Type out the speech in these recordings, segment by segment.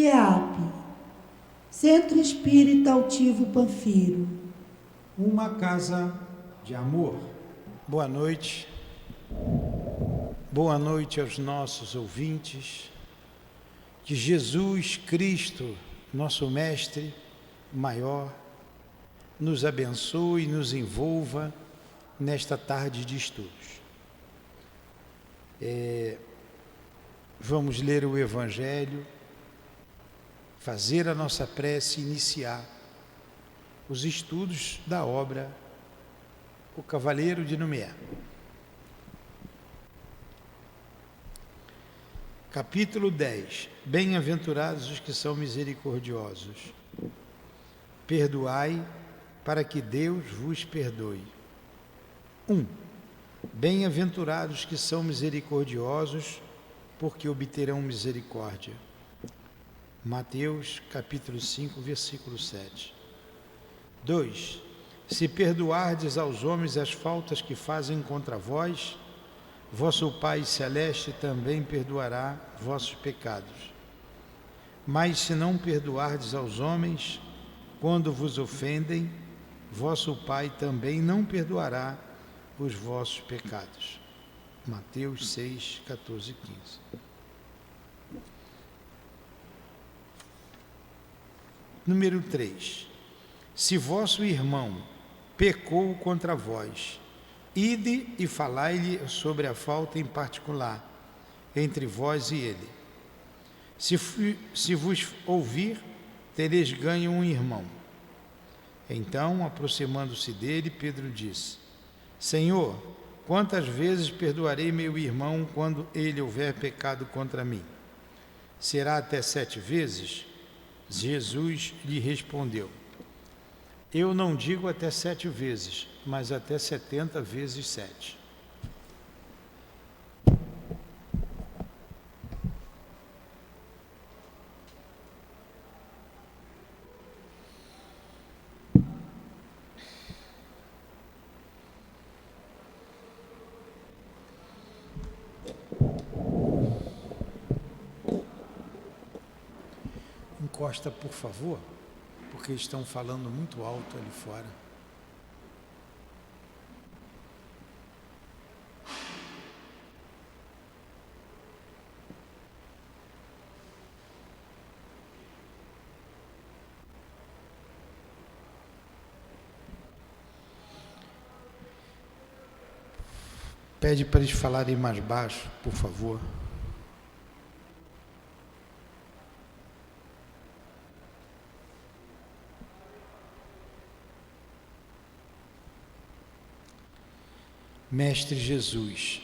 CEAP, Centro Espírita Altivo Panfiro. Uma casa de amor. Boa noite. Boa noite aos nossos ouvintes. Que Jesus Cristo, nosso Mestre maior, nos abençoe e nos envolva nesta tarde de estudos. Vamos ler o Evangelho, fazer a nossa prece e iniciar os estudos da obra O Cavaleiro de Nomear. Capítulo 10. Bem-aventurados os que são misericordiosos. Perdoai, para que Deus vos perdoe. 1. Bem-aventurados que são misericordiosos, porque obterão misericórdia. Mateus, capítulo 5, versículo 7. 2. Se perdoardes aos homens as faltas que fazem contra vós, vosso Pai Celeste também perdoará vossos pecados. Mas se não perdoardes aos homens, quando vos ofendem, vosso Pai também não perdoará os vossos pecados. Mateus 6, 14 e 15. Número 3. Se vosso irmão pecou contra vós, ide e falai-lhe sobre a falta em particular, entre vós e ele. Se vos ouvir, tereis ganho um irmão. Então, aproximando-se dele, Pedro disse: Senhor, quantas vezes perdoarei meu irmão quando ele houver pecado contra mim? Será até 7 vezes? Jesus lhe respondeu: Eu não digo até 7 vezes, mas até 70 vezes 7. Encosta, por favor, porque estão falando muito alto ali fora. Pede para eles falarem mais baixo, por favor. Mestre Jesus,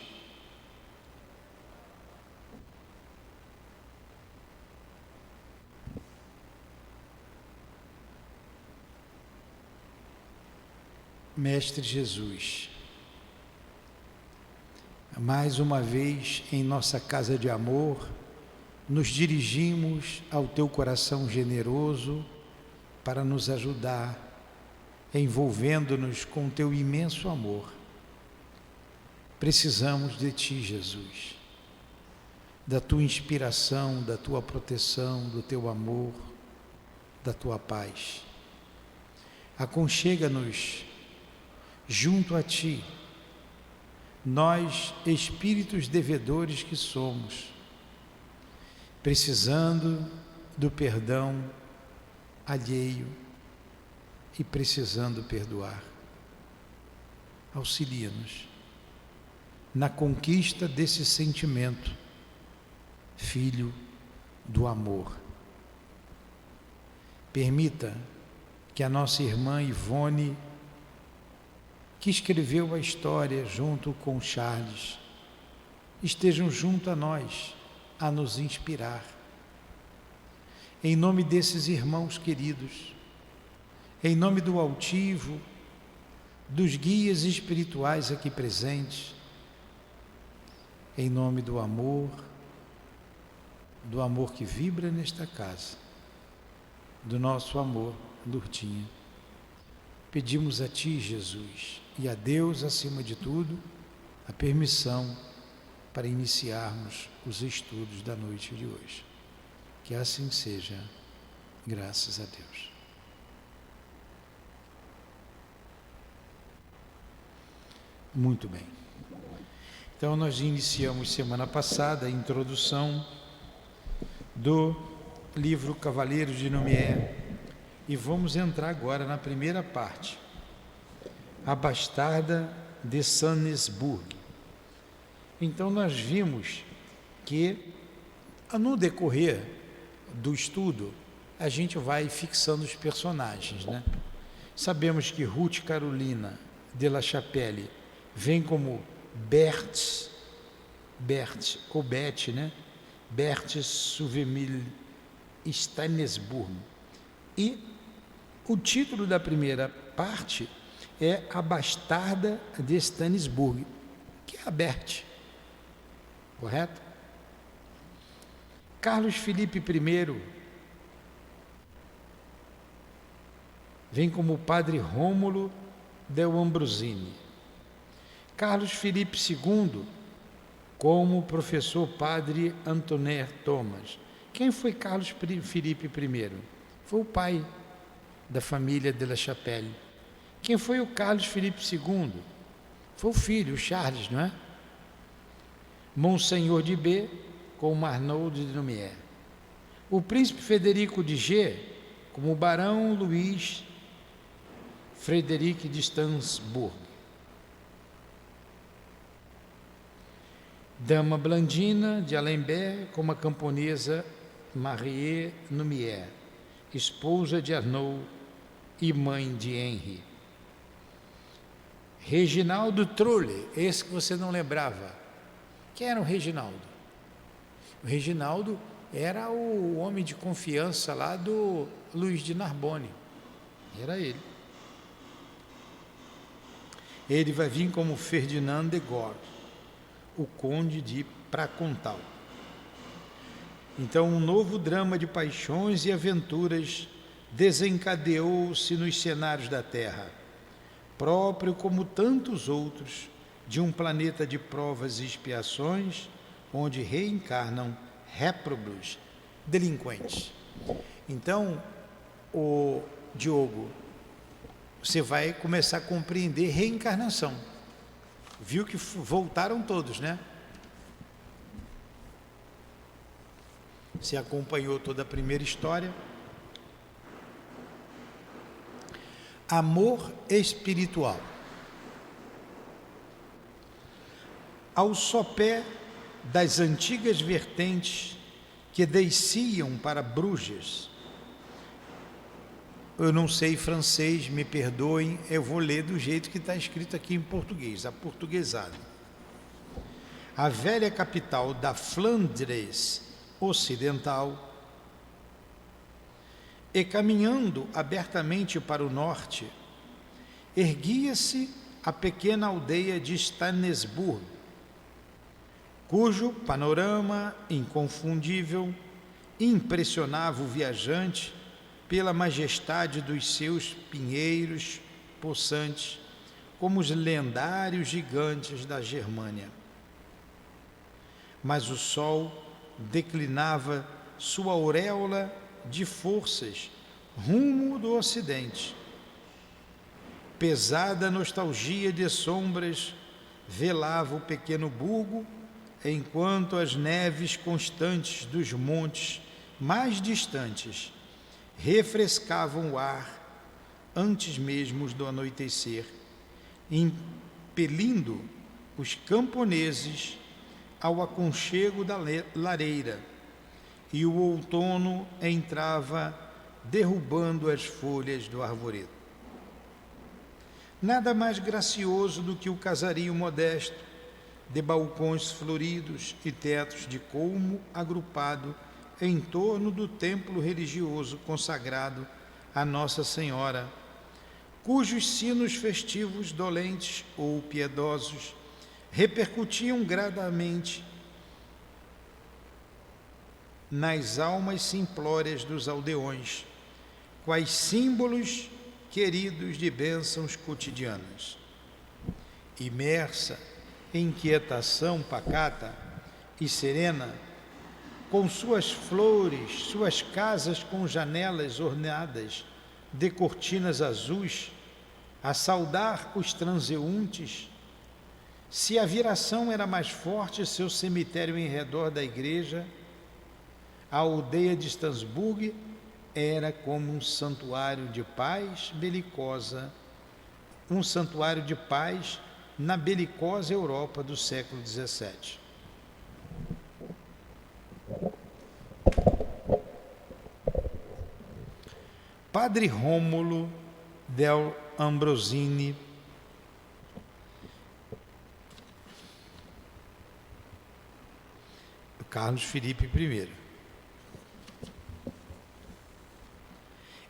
Mestre Jesus, mais uma vez em nossa casa de amor, nos dirigimos ao teu coração generoso para nos ajudar, envolvendo-nos com teu imenso amor. Precisamos de Ti, Jesus, da Tua inspiração, da Tua proteção, do Teu amor, da Tua paz. Aconchega-nos junto a Ti, nós, espíritos devedores que somos, precisando do perdão alheio e precisando perdoar. Auxilia-nos na conquista desse sentimento, filho do amor. Permita que a nossa irmã Ivone, que escreveu a história junto com Charles, estejam junto a nós, a nos inspirar. Em nome desses irmãos queridos, em nome do altivo, dos guias espirituais aqui presentes, em nome do amor que vibra nesta casa, do nosso amor, Lourdinha. Pedimos a Ti, Jesus, e a Deus, acima de tudo, a permissão para iniciarmos os estudos da noite de hoje. Que assim seja, graças a Deus. Muito bem. Então nós iniciamos semana passada a introdução do livro Cavaleiros de Lumière e vamos entrar agora na primeira parte, a Bastarda de Saint-Nesbourg. Então nós vimos que no decorrer do estudo a gente vai fixando os personagens, né? Sabemos que Ruth Carolina de La Chapelle vem como Berthe ou Beth, né? Berthe Souvemille Stanisburg. E o título da primeira parte é A Bastarda de Stanisburg, que é a Berthe, correto? Carlos Felipe I vem como Padre Rômulo del Ambrosini. Carlos Felipe II como professor Padre Antonin Thomas. Quem foi Carlos Felipe I? Foi o pai da família de La Chapelle. Quem foi o Carlos Felipe II? Foi o filho, o Charles, não é? Monsenhor de B com Arnaud de Lumière. O príncipe Federico de G como Barão Luís Frederic de Stansburg. Dama Blandina de Alembert como a camponesa Marie Lumière, esposa de Arnaud e mãe de Henri. Reginaldo Trolli, esse que você não lembrava. Quem era o Reginaldo? O Reginaldo era o homem de confiança lá do Luís de Narbonne. Era ele. Ele vai vir como Ferdinand de Gore, o conde de Pracontal. Então, um novo drama de paixões e aventuras desencadeou-se nos cenários da Terra, próprio como tantos outros de um planeta de provas e expiações, onde reencarnam réprobos, delinquentes. Então, o Diogo, você vai começar a compreender reencarnação. Viu que voltaram todos, né? Você acompanhou toda a primeira história. Amor espiritual. Ao sopé das antigas vertentes que desciam para Bruges. Eu não sei francês, me perdoem, eu vou ler do jeito que está escrito aqui em português, aportuguesado. A velha capital da Flandres Ocidental, e caminhando abertamente para o norte, erguia-se a pequena aldeia de Stanisburg, cujo panorama inconfundível impressionava o viajante pela majestade dos seus pinheiros possantes, como os lendários gigantes da Germânia. Mas o sol declinava sua auréola de forças rumo do ocidente. Pesada nostalgia de sombras velava o pequeno burgo, enquanto as neves constantes dos montes mais distantes refrescavam o ar antes mesmo do anoitecer, impelindo os camponeses ao aconchego da lareira, e o outono entrava derrubando as folhas do arvoredo. Nada mais gracioso do que o casario modesto, de balcões floridos e tetos de colmo agrupado em torno do templo religioso consagrado a Nossa Senhora, cujos sinos festivos dolentes ou piedosos repercutiam gradualmente nas almas simplórias dos aldeões, quais símbolos queridos de bênçãos cotidianas. Imersa em quietação pacata e serena, com suas flores, suas casas com janelas ornadas de cortinas azuis, a saudar os transeuntes. Se a viração era mais forte, seu cemitério em redor da igreja, a aldeia de Stansburg era como um santuário de paz belicosa, um santuário de paz na belicosa Europa do século XVII. Padre Rômulo del Ambrosini, Carlos Felipe I,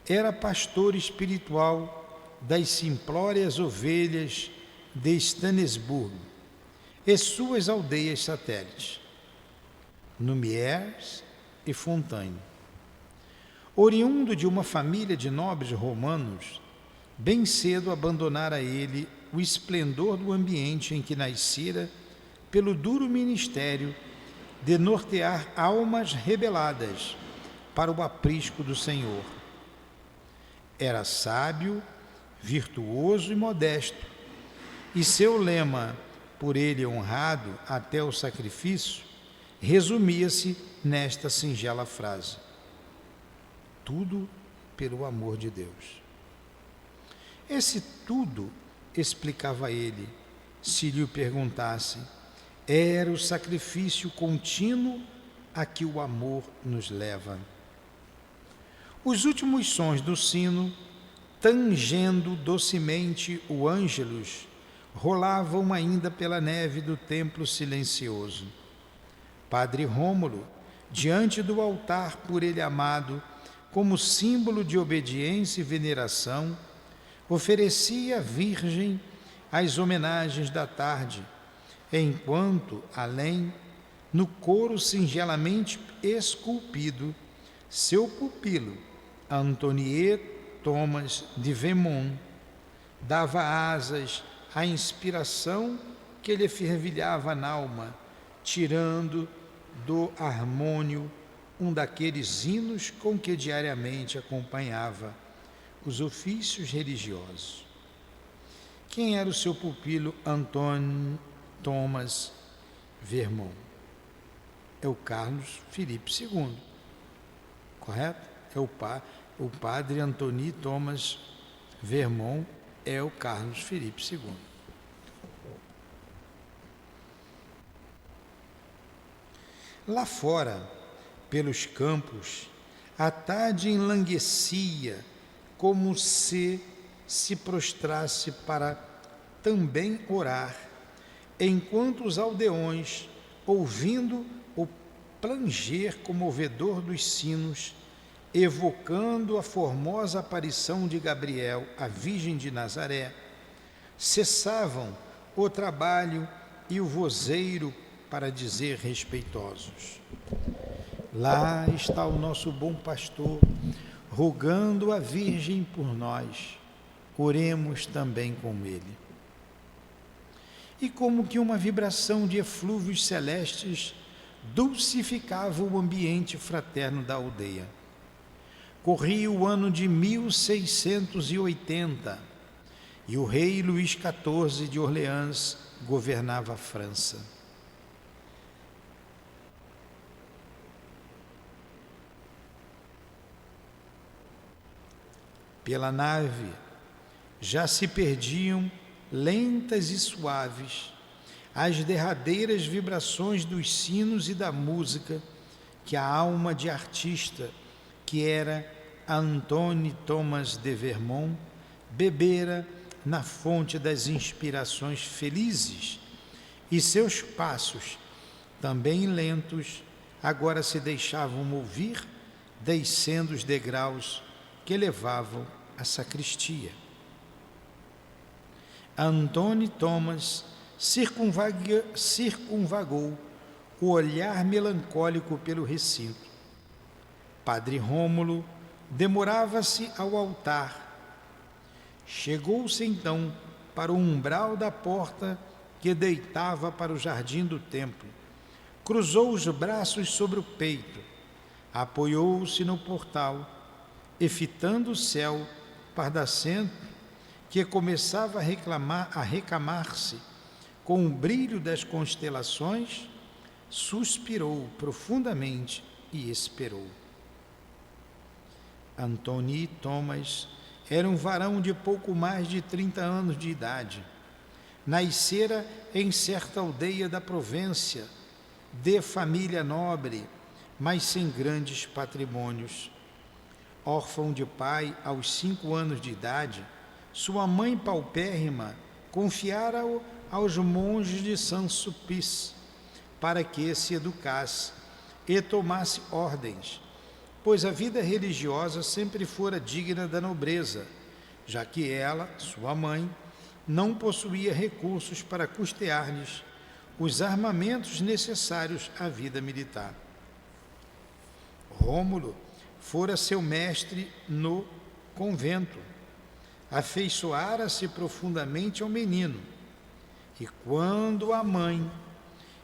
era pastor espiritual das simplórias ovelhas de Stanisburgo e suas aldeias satélites, Numières e Fontaine. Oriundo de uma família de nobres romanos, bem cedo abandonara ele o esplendor do ambiente em que nascera pelo duro ministério de nortear almas rebeladas para o aprisco do Senhor. Era sábio, virtuoso e modesto, e seu lema, por ele honrado até o sacrifício, resumia-se nesta singela frase: tudo pelo amor de Deus. Esse tudo, explicava ele, se lhe perguntasse, era o sacrifício contínuo a que o amor nos leva. Os últimos sons do sino, tangendo docemente o ângelus, rolavam ainda pela neve do templo silencioso. Padre Rômulo, diante do altar por ele amado, como símbolo de obediência e veneração, oferecia à Virgem as homenagens da tarde, enquanto, além, no coro singelamente esculpido, seu pupilo, Antonie Thomas de Vermont, dava asas à inspiração que lhe fervilhava na alma, tirando do harmônio um daqueles hinos com que diariamente acompanhava os ofícios religiosos. Quem era o seu pupilo Antoine Thomas Vermont? É o Carlos Felipe II, correto? É o padre Antoine Thomas Vermont é o Carlos Felipe II. Lá fora, pelos campos, a tarde enlanguecia como se prostrasse para também orar, enquanto os aldeões, ouvindo o planger comovedor dos sinos, evocando a formosa aparição de Gabriel, a Virgem de Nazaré, cessavam o trabalho e o vozeiro para dizer respeitosos: lá está o nosso bom pastor, rogando a Virgem por nós, oremos também com ele. E como que uma vibração de eflúvios celestes dulcificava o ambiente fraterno da aldeia. Corria o ano de 1680 e o rei Luís XIV de Orleans governava a França. Pela nave já se perdiam, lentas e suaves, as derradeiras vibrações dos sinos e da música que a alma de artista, que era Antoine Thomas de Vermont, bebera na fonte das inspirações felizes, e seus passos, também lentos, agora se deixavam ouvir, descendo os degraus que levavam à sacristia. Antoine Thomas circunvagou o olhar melancólico pelo recinto. Padre Rômulo demorava-se ao altar. Chegou-se então para o umbral da porta que deitava para o jardim do templo, cruzou os braços sobre o peito, apoiou-se no portal e, fitando o céu pardacento, que começava a recamar-se com o brilho das constelações, suspirou profundamente e esperou. Antoni Thomas era um varão de pouco mais de 30 anos de idade. Nascera em certa aldeia da Provência, de família nobre, mas sem grandes patrimônios. Órfão de pai aos 5 anos de idade, sua mãe paupérrima confiara-o aos monges de Saint-Sulpice para que se educasse e tomasse ordens, pois a vida religiosa sempre fora digna da nobreza, já que ela, sua mãe, não possuía recursos para custear-lhes os armamentos necessários à vida militar. Rômulo fora seu mestre no convento, afeiçoara-se profundamente ao menino, e quando a mãe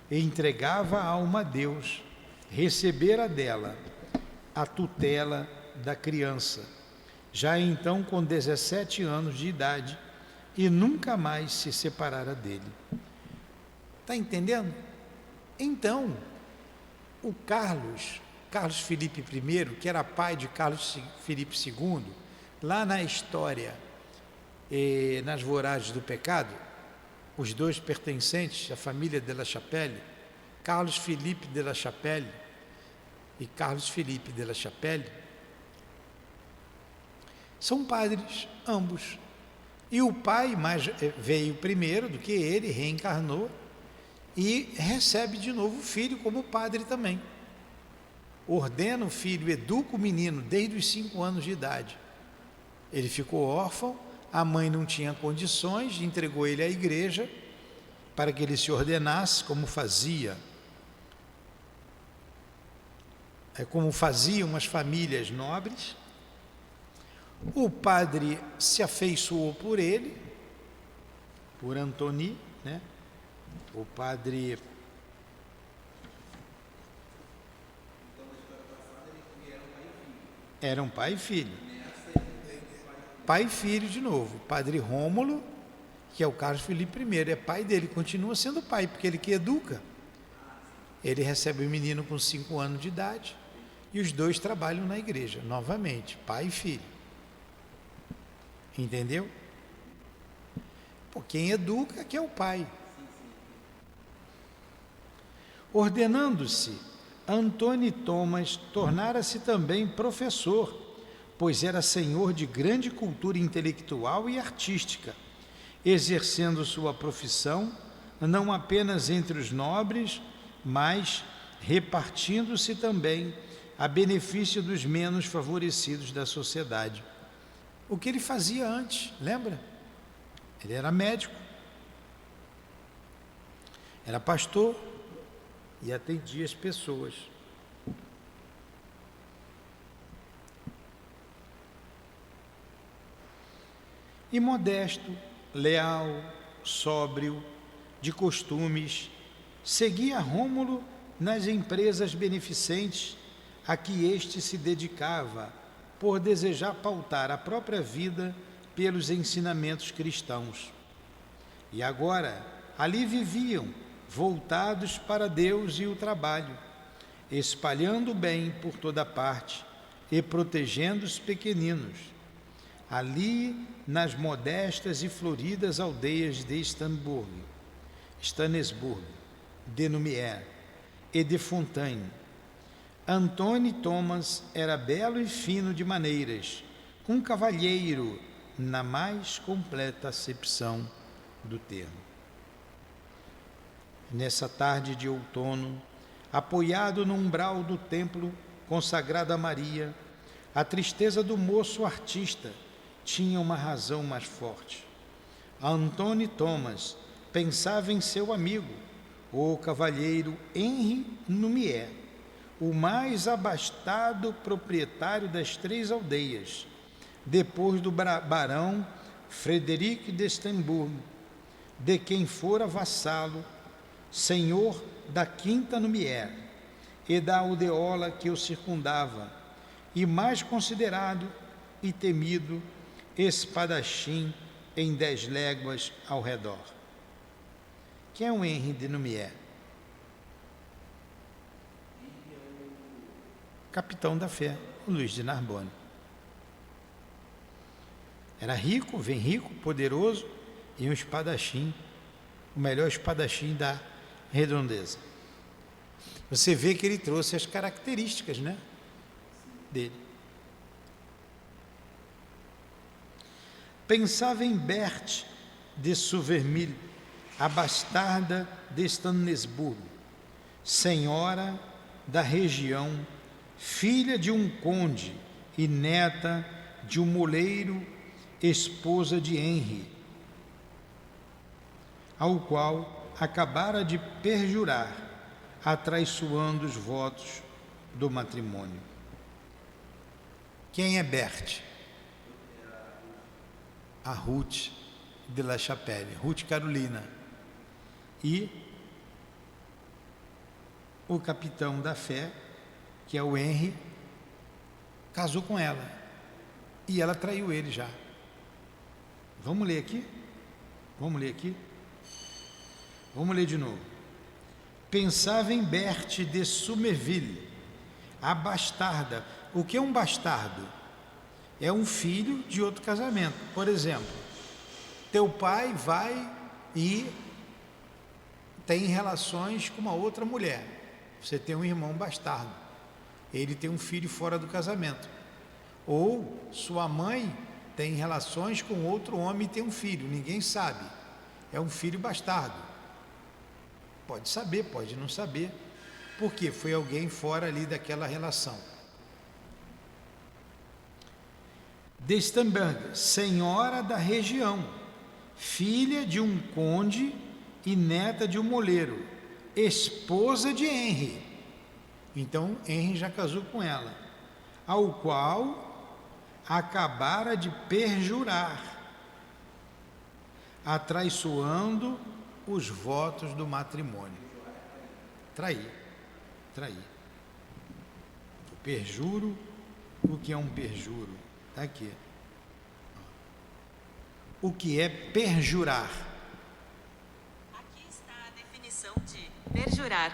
entregava a alma a Deus, recebera dela a tutela da criança, já então com 17 anos de idade, e nunca mais se separara dele. Está entendendo? Então, o Carlos Filipe I, que era pai de Carlos Filipe II, lá na história, nas Voragens do Pecado, os dois pertencentes à família de La Chapelle, Carlos Filipe de La Chapelle e Carlos Filipe de La Chapelle, são padres ambos. E o pai veio primeiro do que ele, reencarnou e recebe de novo o filho como padre também. Ordena o filho, educa o menino desde os 5 anos de idade. Ele ficou órfão, a mãe não tinha condições, entregou ele à igreja para que ele se ordenasse, como faziam as famílias nobres. O padre se afeiçoou por ele, por Antoni, né? O padre... Eram pai e filho. Pai e filho de novo. Padre Rômulo, que é o Carlos Filipe I, é pai dele, continua sendo pai, porque ele que educa. Ele recebe o menino com 5 anos de idade e os dois trabalham na igreja, novamente, pai e filho. Entendeu? Por quem educa que é o pai. Ordenando-se, Antoni Thomas tornara-se também professor, pois era senhor de grande cultura intelectual e artística, exercendo sua profissão não apenas entre os nobres, mas repartindo-se também a benefício dos menos favorecidos da sociedade. O que ele fazia antes, lembra? Ele era médico, era pastor e atendia as pessoas. E modesto, leal, sóbrio, de costumes, seguia Rômulo nas empresas beneficentes a que este se dedicava, por desejar pautar a própria vida pelos ensinamentos cristãos. E agora, ali viviam, voltados para Deus e o trabalho, espalhando o bem por toda parte e protegendo os pequeninos, ali nas modestas e floridas aldeias de Stanesburg, de Numière e de Fontaine. Antoni Thomas era belo e fino de maneiras, um cavalheiro na mais completa acepção do termo. Nessa tarde de outono, apoiado no umbral do templo consagrado a Maria, a tristeza do moço artista tinha uma razão mais forte. Antoni Thomas pensava em seu amigo, o cavalheiro Henri Numière, o mais abastado proprietário das 3 aldeias, depois do barão Frederic de Stanisburg, de quem fora vassalo, senhor da quinta Lumière e da aldeola que o circundava, e mais considerado e temido espadachim em 10 léguas ao redor. Quem é o Henri de Lumière? Capitão da fé, o Luís de Narbonne. Era rico, poderoso e um espadachim, o melhor espadachim da redondeza. Você vê que ele trouxe as características, né, dele. Pensava em Berthe de Souvermille, a bastarda de Stanisburgo, senhora da região, filha de um conde e neta de um moleiro, esposa de Henri, ao qual acabara de perjurar, atraiçoando os votos do matrimônio. Quem é Berthe? A Ruth de La Chapelle, Ruth Carolina. E o capitão da fé, que é o Henri, casou com ela. E ela traiu ele já. Vamos ler aqui? Vamos ler aqui? Vamos ler de novo. Pensava em Berthe de Souvermille, a bastarda. O que é um bastardo? É um filho de outro casamento. Por exemplo, teu pai vai e tem relações com uma outra mulher. Você tem um irmão bastardo. Ele tem um filho fora do casamento. Ou sua mãe tem relações com outro homem e tem um filho. Ninguém sabe. É um filho bastardo. Pode saber, pode não saber. Porque foi alguém fora ali daquela relação. De Stamberg, senhora da região, filha de um conde e neta de um moleiro, esposa de Henri. Então, Henri já casou com ela, ao qual acabara de perjurar, atraiçoando os votos do matrimônio. Trair. O perjuro, o que é um perjuro? Está aqui. O que é perjurar? Aqui está a definição de perjurar: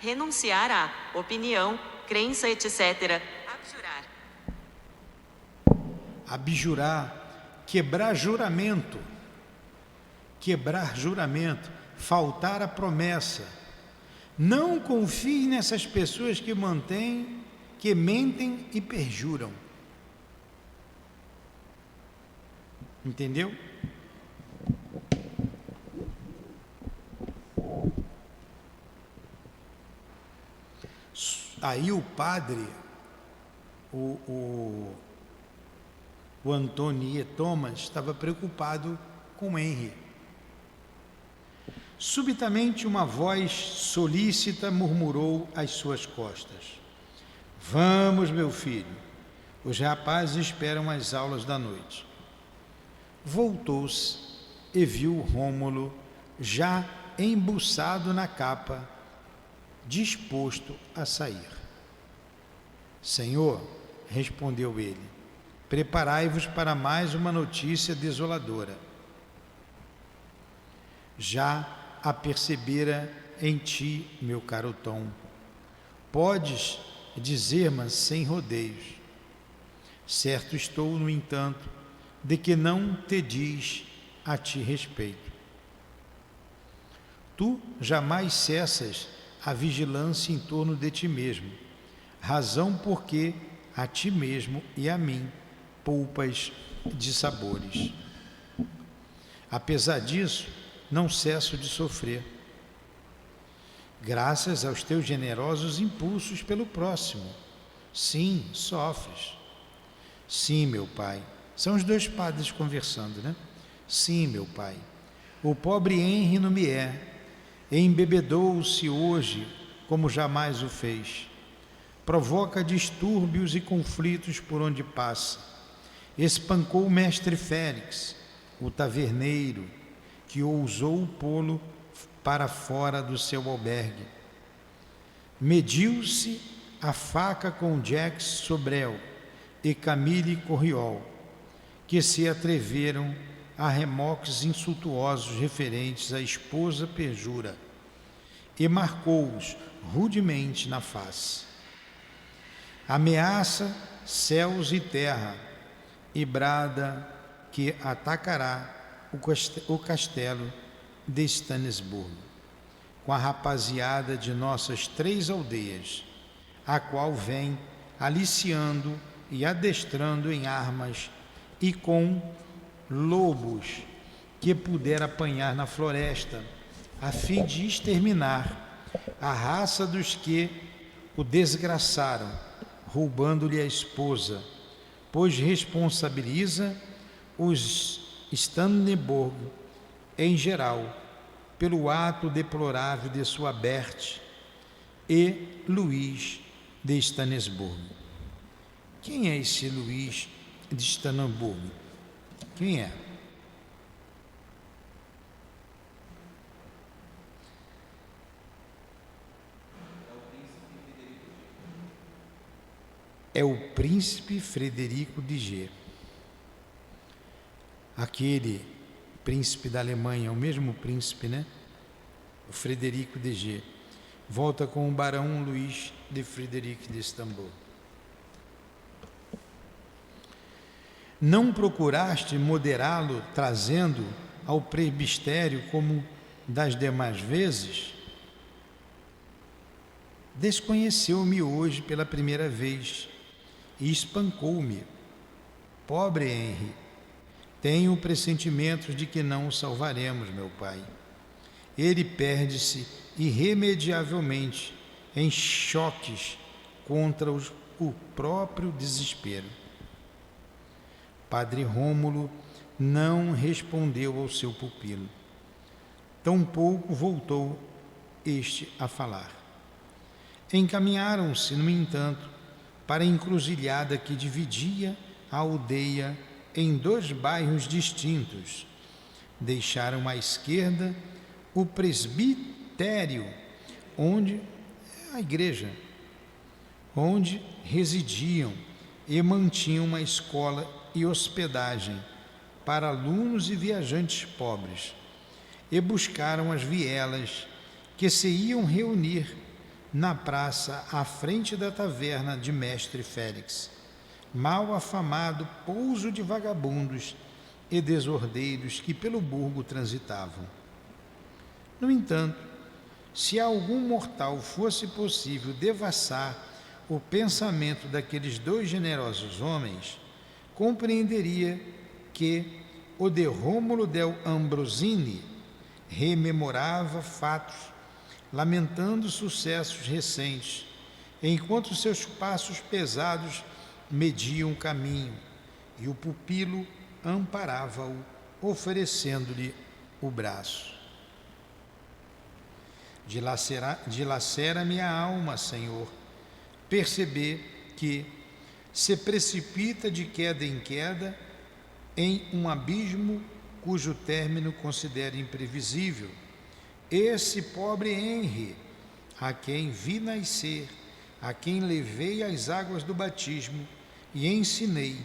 renunciar à opinião, crença, etc. Abjurar. Abjurar, quebrar juramento. Quebrar juramento, faltar a promessa. Não confie nessas pessoas que mentem e perjuram. Entendeu? Aí o padre, o Antônio Thomas, estava preocupado com Henri. Subitamente uma voz solícita murmurou às suas costas: Vamos, meu filho, os rapazes esperam as aulas da noite. Voltou-se e viu Rômulo já embuçado na capa, disposto a sair. Senhor, respondeu ele, preparai-vos para mais uma notícia desoladora. Já a percebera em ti, meu caro Tom. Podes dizer-me sem rodeios. Certo estou, no entanto, de que não te diz a ti respeito. Tu jamais cessas a vigilância em torno de ti mesmo, razão porque a ti mesmo e a mim poupas de sabores. Apesar disso, não cesso de sofrer, graças aos teus generosos impulsos pelo próximo. Sim, sofres. Sim, meu pai. São os dois padres conversando, né? Sim, meu pai. O pobre Henri Lumière embebedou-se hoje como jamais o fez. Provoca distúrbios e conflitos por onde passa. Espancou o mestre Félix, o taverneiro, que ousou pô-lo para fora do seu albergue. mediu-se a faca com Jacques Sobrel e Camille Corriol, que se atreveram a remoques insultuosos referentes à esposa perjura, e marcou-os rudemente na face. Ameaça céus e terra, e brada que atacará o castelo de Stanisburgo, com a rapaziada de nossas 3 aldeias, a qual vem aliciando e adestrando em armas e com lobos que puder apanhar na floresta, a fim de exterminar a raça dos que o desgraçaram, roubando-lhe a esposa, pois responsabiliza os Stanisburgo em geral pelo ato deplorável de sua Berthe e Luís de Stanisburgo. Quem é esse Luís de Stanisburgo? Quem é? É o príncipe Frederico de G. Aquele príncipe da Alemanha, o mesmo príncipe, né? O Frederico de G. Volta com o barão Luís de Frederico de Istambul. Não procuraste moderá-lo, trazendo ao presbitério como das demais vezes? Desconheceu-me hoje pela primeira vez e espancou-me. Pobre Henri, tenho pressentimentos de que não o salvaremos, meu pai. Ele perde-se irremediavelmente em choques contra o próprio desespero. Padre Rômulo não respondeu ao seu pupilo. Tampouco voltou este a falar. Encaminharam-se, no entanto, para a encruzilhada que dividia a aldeia em 2 bairros distintos. Deixaram à esquerda o presbitério, a igreja, onde residiam e mantinham uma escola e hospedagem para alunos e viajantes pobres, e buscaram as vielas que se iam reunir na praça à frente da taverna de Mestre Félix, mal afamado pouso de vagabundos e desordeiros que pelo burgo transitavam. No entanto, se a algum mortal fosse possível devassar o pensamento daqueles 2 generosos homens, compreenderia que o de Rômulo del Ambrosini rememorava fatos, lamentando sucessos recentes, enquanto seus passos pesados mediam o caminho, e o pupilo amparava-o, oferecendo-lhe o braço. Dilacera-me a alma, Senhor, perceber que se precipita de queda em queda em um abismo cujo término considero imprevisível. Esse pobre Henri, a quem vi nascer, a quem levei as águas do batismo e ensinei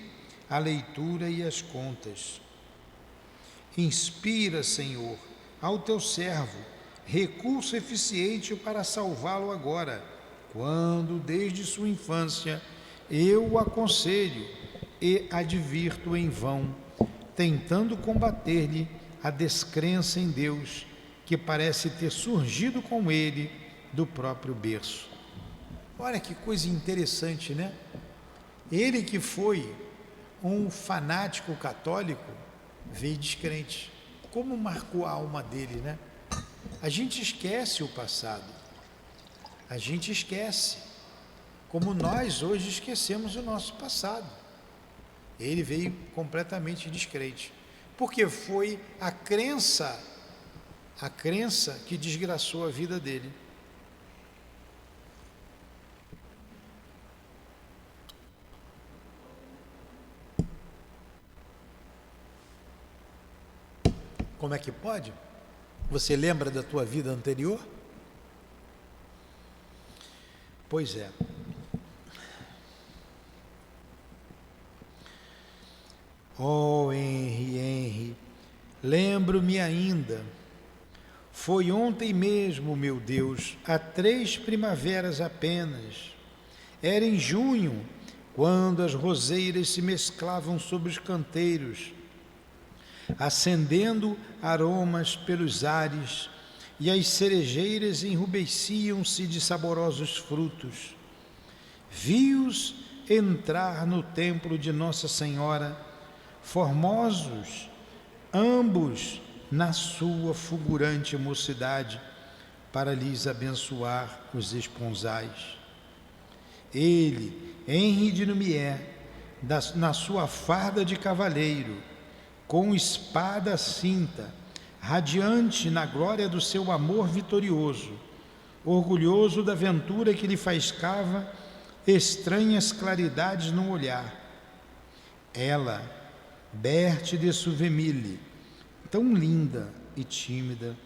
a leitura e as contas. Inspira, Senhor, ao teu servo recurso eficiente para salvá-lo agora, quando desde sua infância eu o aconselho e advirto em vão, tentando combater-lhe a descrença em Deus, que parece ter surgido com ele do próprio berço. Olha que coisa interessante, né? Ele que foi um fanático católico, veio descrente. Como marcou a alma dele, né? A gente esquece o passado. A gente esquece. Como nós hoje esquecemos o nosso passado. Ele veio completamente descrente. Porque foi a crença que desgraçou a vida dele. Como é que pode? Você lembra da tua vida anterior? Pois é. Oh, Henry, lembro-me ainda. Foi ontem mesmo, meu Deus, há 3 primaveras apenas. Era em junho, quando as roseiras se mesclavam sobre os canteiros, acendendo aromas pelos ares, e as cerejeiras enrubesciam-se de saborosos frutos. Vi-os entrar no templo de Nossa Senhora, formosos, ambos na sua fulgurante mocidade, para lhes abençoar os esponsais. Ele, Henry de Lumière, na sua farda de cavaleiro, com espada à cinta, radiante na glória do seu amor vitorioso, orgulhoso da aventura que lhe faiscava estranhas claridades no olhar. Ela, Berthe de Souvemille, tão linda e tímida,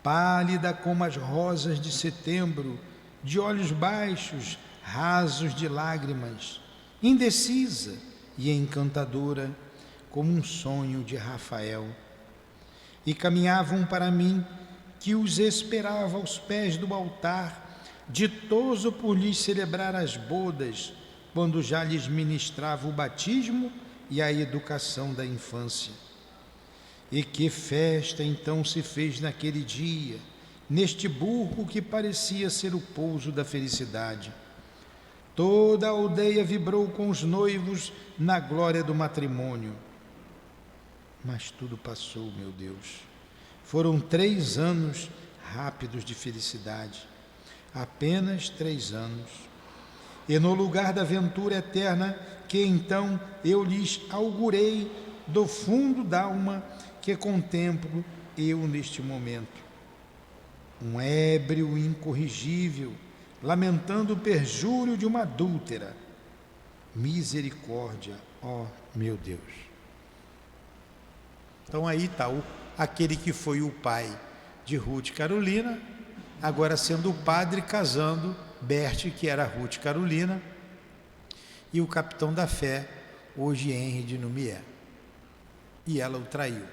pálida como as rosas de setembro, de olhos baixos, rasos de lágrimas, indecisa e encantadora como um sonho de Rafael. E caminhavam para mim, que os esperava aos pés do altar, ditoso por lhes celebrar as bodas, quando já lhes ministrava o batismo e a educação da infância. E que festa então se fez naquele dia, neste burgo que parecia ser o pouso da felicidade. Toda a aldeia vibrou com os noivos na glória do matrimônio. Mas tudo passou, meu Deus. Foram 3 anos rápidos de felicidade, apenas 3 anos. E no lugar da aventura eterna que então eu lhes augurei do fundo da alma que contemplo eu neste momento. Um ébrio incorrigível, lamentando o perjúrio de uma adúltera. Misericórdia, ó meu Deus. Então aí está aquele que foi o pai de Ruth Carolina, agora sendo o padre casando Berthe, que era Ruth Carolina, e o capitão da fé, hoje Henry de Lumière. E ela o traiu.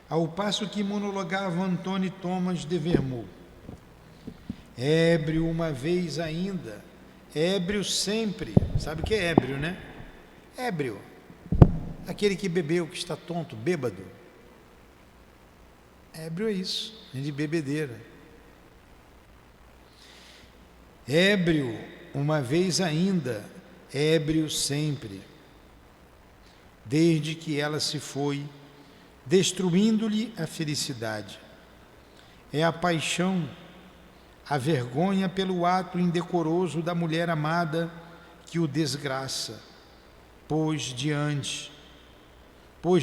Ao passo que monologava Antônio Thomas de Vermont. Ébrio uma vez ainda, ébrio sempre. Sabe o que é ébrio, né? Ébrio. Aquele que bebeu, que está tonto, bêbado. Ébrio é isso, é de bebedeira. Ébrio uma vez ainda, ébrio sempre. Desde que ela se foi, destruindo-lhe a felicidade. É a paixão, a vergonha pelo ato indecoroso da mulher amada que o desgraça, pois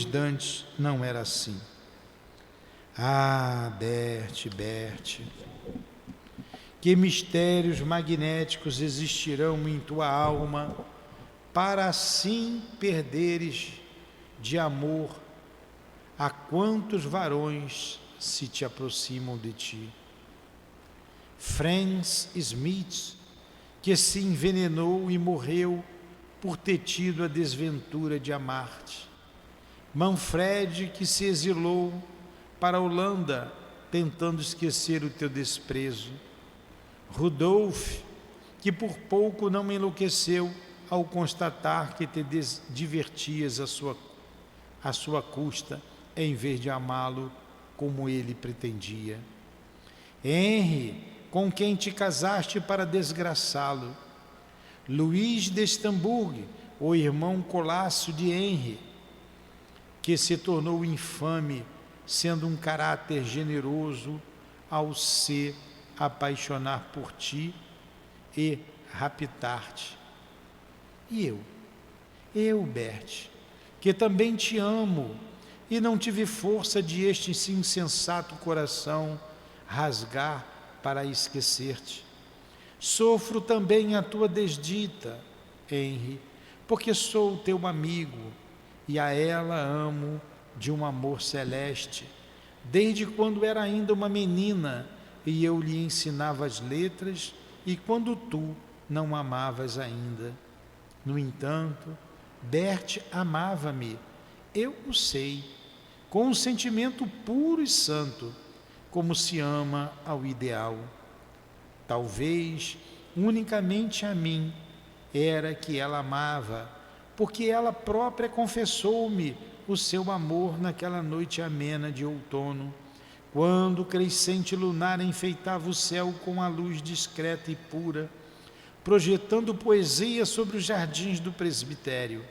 dantes não era assim. Ah, Berthe, que mistérios magnéticos existirão em tua alma para assim perderes de amor a quantos varões se te aproximam de ti. Franz Smith, que se envenenou e morreu por ter tido a desventura de amar-te. Manfred, que se exilou para a Holanda, tentando esquecer o teu desprezo. Rudolf, que por pouco não me enlouqueceu ao constatar que te divertias à sua custa, em vez de amá-lo como ele pretendia. Henry, com quem te casaste para desgraçá-lo. Luís de Estamburgo, o irmão colasso de Henry, que se tornou infame, sendo um caráter generoso ao se apaixonar por ti e raptar-te. E eu, Berthe, que também te amo, e não tive força de este insensato coração rasgar para esquecer-te. Sofro também a tua desdita, Henry, porque sou teu amigo, e a ela amo de um amor celeste, desde quando era ainda uma menina, e eu lhe ensinava as letras, e quando tu não amavas ainda. No entanto, Bert amava-me, eu o sei, com um sentimento puro e santo, como se ama ao ideal. Talvez unicamente a mim era que ela amava, porque ela própria confessou-me o seu amor naquela noite amena de outono, quando o crescente lunar enfeitava o céu com a luz discreta e pura, projetando poesia sobre os jardins do presbitério,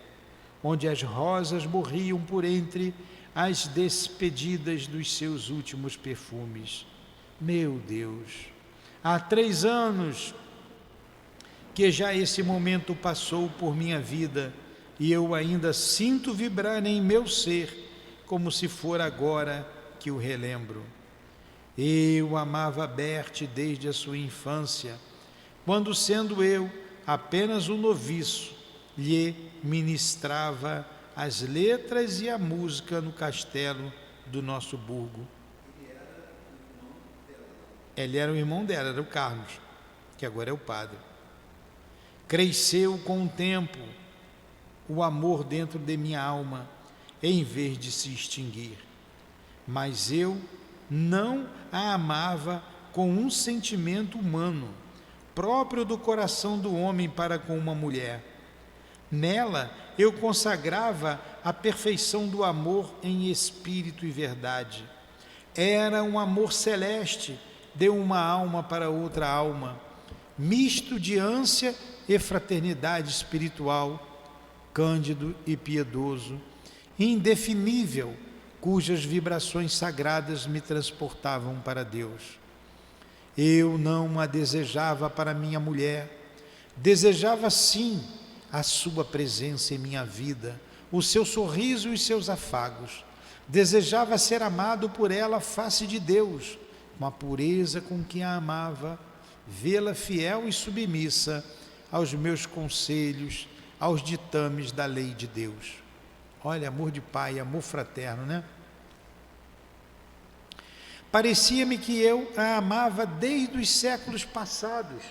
onde as rosas morriam por entre as despedidas dos seus últimos perfumes. Meu Deus, há 3 anos que já esse momento passou por minha vida e eu ainda sinto vibrar em meu ser como se for agora que o relembro. Eu amava Bert desde a sua infância, quando, sendo eu apenas um noviço, lhe ministrava as letras e a música no castelo do nosso burgo. Ele era o irmão dela, era o Carlos, que agora é o padre. Cresceu com o tempo o amor dentro de minha alma, em vez de se extinguir. Mas eu não a amava com um sentimento humano, próprio do coração do homem para com uma mulher. Nela eu consagrava a perfeição do amor em espírito e verdade. Era um amor celeste de uma alma para outra alma, misto de ânsia e fraternidade espiritual, cândido e piedoso, indefinível, cujas vibrações sagradas me transportavam para Deus. Eu não a desejava para minha mulher, desejava sim a sua presença em minha vida, o seu sorriso e os seus afagos. Desejava ser amado por ela face de Deus, com a pureza com que a amava, vê-la fiel e submissa aos meus conselhos, aos ditames da lei de Deus. Olha, amor de pai, amor fraterno, né? Parecia-me que eu a amava desde os séculos passados,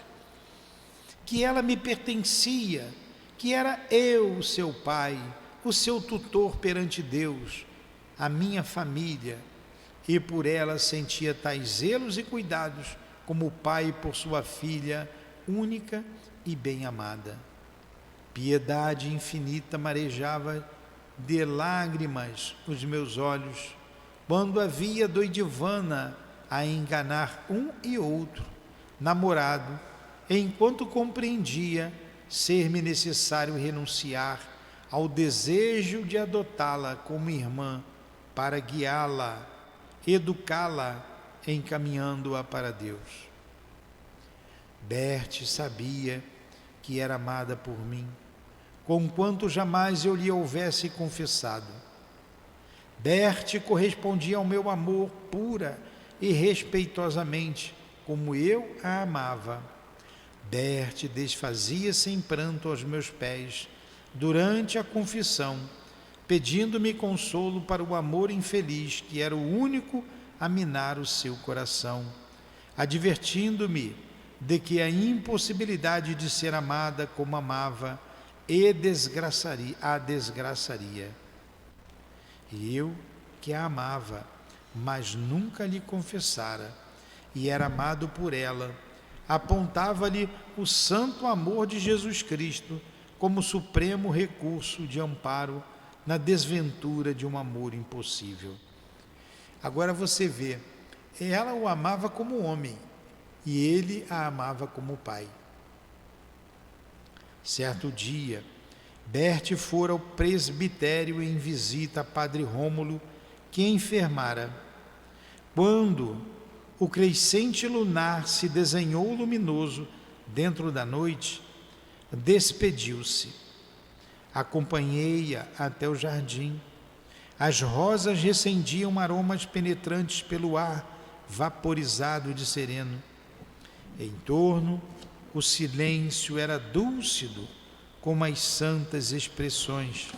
que ela me pertencia, que era eu o seu pai, o seu tutor perante Deus, a minha família, e por ela sentia tais zelos e cuidados como o pai por sua filha única e bem-amada. Piedade infinita marejava de lágrimas os meus olhos, quando havia doidivana a enganar um e outro, namorado, enquanto compreendia ser-me necessário renunciar ao desejo de adotá-la como irmã, para guiá-la, educá-la, encaminhando-a para Deus. Bert sabia que era amada por mim, conquanto jamais eu lhe houvesse confessado. Bert correspondia ao meu amor pura e respeitosamente, como eu a amava. Bert desfazia-se em pranto aos meus pés durante a confissão, pedindo-me consolo para o amor infeliz que era o único a minar o seu coração, advertindo-me de que a impossibilidade de ser amada como amava a desgraçaria. E eu, que a amava, mas nunca lhe confessara, e era amado por ela, apontava-lhe o santo amor de Jesus Cristo como supremo recurso de amparo na desventura de um amor impossível. Agora você vê, ela o amava como homem, e ele a amava como pai. Certo dia, Bert fora ao presbitério em visita a Padre Rômulo, que enfermara. Quando o crescente lunar se desenhou luminoso dentro da noite, despediu-se. Acompanhei-a até o jardim. As rosas recendiam aromas penetrantes pelo ar vaporizado de sereno. Em torno, o silêncio era dúlcido, como as santas expressões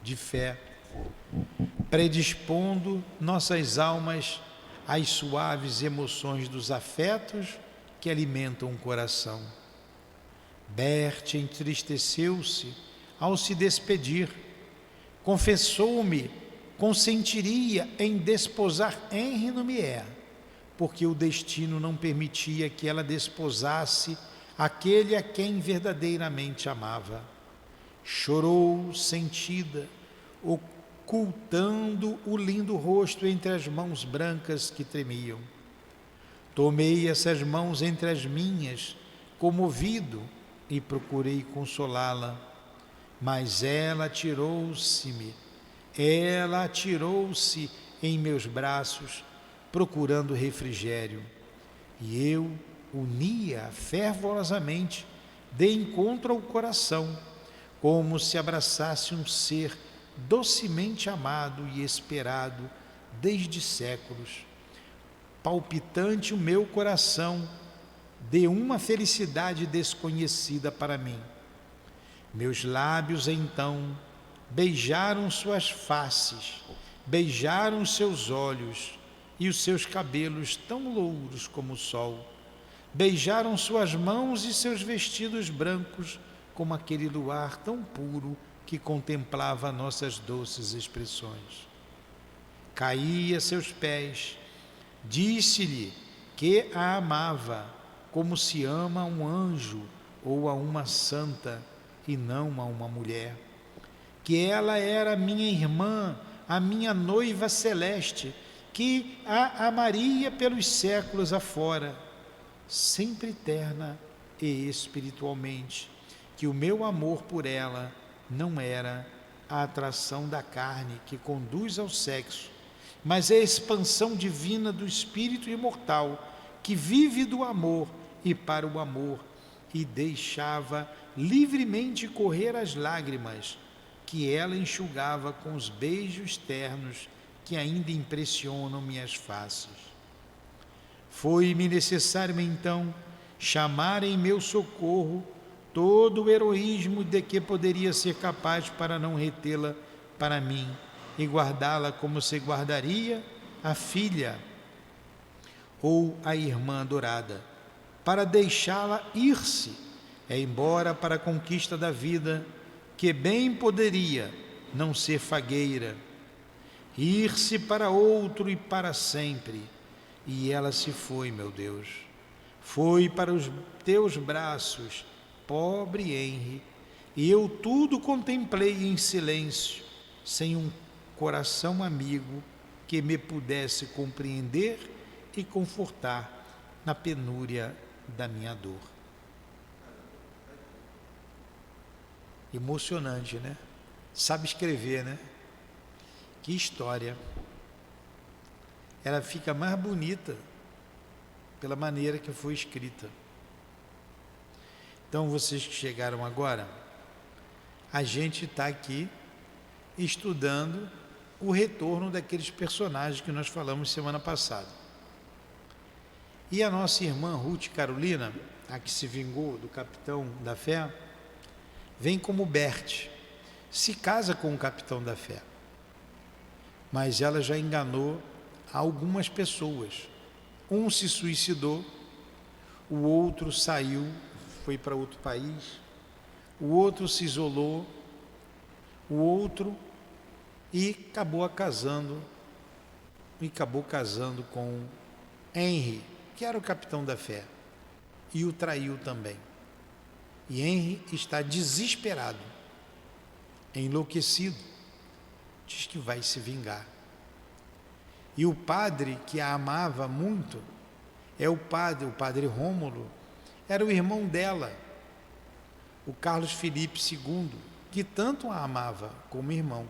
de fé. predispondo nossas almas às suaves emoções dos afetos que alimentam o coração. Bert entristeceu-se ao se despedir. Confessou-me consentiria em desposar Henri Lumière, porque o destino não permitia que ela desposasse aquele a quem verdadeiramente amava. Chorou sentida, ocultando o lindo rosto entre as mãos brancas que tremiam. Tomei essas mãos entre as minhas, comovido, e procurei consolá-la, mas ela atirou-se em meus braços, procurando refrigério, e eu unia fervorosamente de encontro ao coração, como se abraçasse um ser docemente amado e esperado desde séculos. Palpitante o meu coração de uma felicidade desconhecida para mim. Meus lábios então beijaram suas faces, beijaram seus olhos e os seus cabelos tão louros como o sol. Beijaram suas mãos e seus vestidos brancos como aquele luar tão puro que contemplava nossas doces expressões. Caí a seus pés, disse-lhe que a amava, como se ama a um anjo ou a uma santa, e não a uma mulher. Que ela era minha irmã, a minha noiva celeste, que a amaria pelos séculos afora, sempre terna e espiritualmente, que o meu amor por ela não era a atração da carne que conduz ao sexo, mas a expansão divina do espírito imortal, que vive do amor e para o amor, e deixava livremente correr as lágrimas que ela enxugava com os beijos ternos que ainda impressionam minhas faces. Foi-me necessário então chamar em meu socorro todo o heroísmo de que poderia ser capaz para não retê-la para mim e guardá-la como se guardaria a filha ou a irmã adorada, para deixá-la ir-se, embora para a conquista da vida, que bem poderia não ser fagueira, ir-se para outro e para sempre. E ela se foi, meu Deus, foi para os teus braços, pobre Henri, e eu tudo contemplei em silêncio, sem um coração amigo que me pudesse compreender e confortar na penúria da minha dor. Emocionante, né? Sabe escrever, né? Que história. Ela fica mais bonita pela maneira que foi escrita. Então, vocês que chegaram agora, a gente está aqui estudando o retorno daqueles personagens que nós falamos semana passada. E a nossa irmã Ruth Carolina, a que se vingou do capitão da fé, vem como Bert, se casa com o capitão da fé, mas ela já enganou algumas pessoas. Um se suicidou, o outro saiu, foi para outro país, o outro se isolou, o outro acabou casando com Henri, que era o capitão da fé, e o traiu também. E Henri está desesperado, enlouquecido, diz que vai se vingar. E o padre que a amava muito, o padre Rômulo, era o irmão dela, o Carlos Felipe II, que tanto a amava como irmão.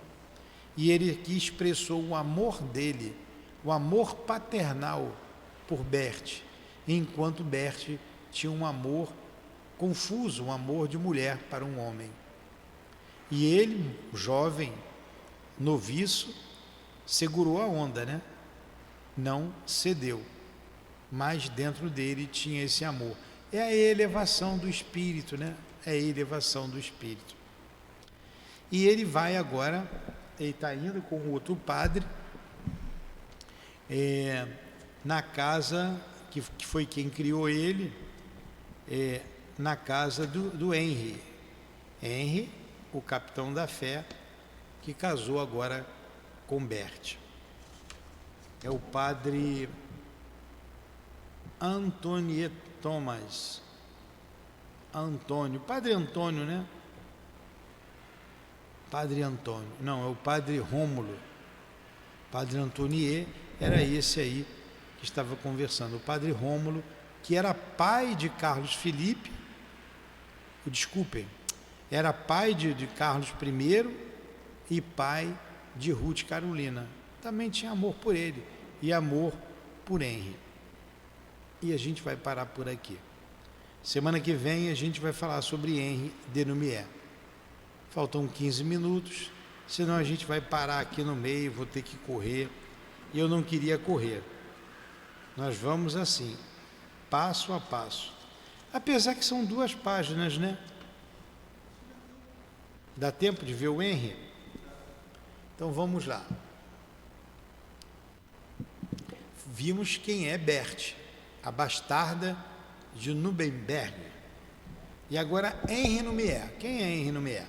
E ele aqui expressou o amor dele, o amor paternal por Bert, enquanto Bert tinha um amor confuso, um amor de mulher para um homem. E ele, jovem, noviço, segurou a onda, né? Não cedeu, mas dentro dele tinha esse amor. É a elevação do espírito, né? É a elevação do espírito. E ele vai agora ele está indo com outro padre na casa que foi quem criou ele, na casa do Henry. Henry, o capitão da fé, que casou agora com Berthe. É o padre Antoniet Thomas. Padre Antônio, né? Padre Antônio, não, é o padre Rômulo. Padre Antoniet era esse aí que estava conversando. O padre Rômulo, que era pai de Carlos Felipe, era pai de Carlos I e pai de Ruth Carolina. Também tinha amor por ele e amor por Henry. E a gente vai parar por aqui. Semana que vem a gente vai falar sobre Henry de Lumière. Faltam 15 minutos, senão a gente vai parar aqui no meio, vou ter que correr. E eu não queria correr. Nós vamos assim, passo a passo. Apesar que são 2 páginas, né? Dá tempo de ver o Henry? Então vamos lá. Vimos quem é Berthe, a bastarda de Nuremberg. E agora Henry Lumière. Quem é Henry Lumière?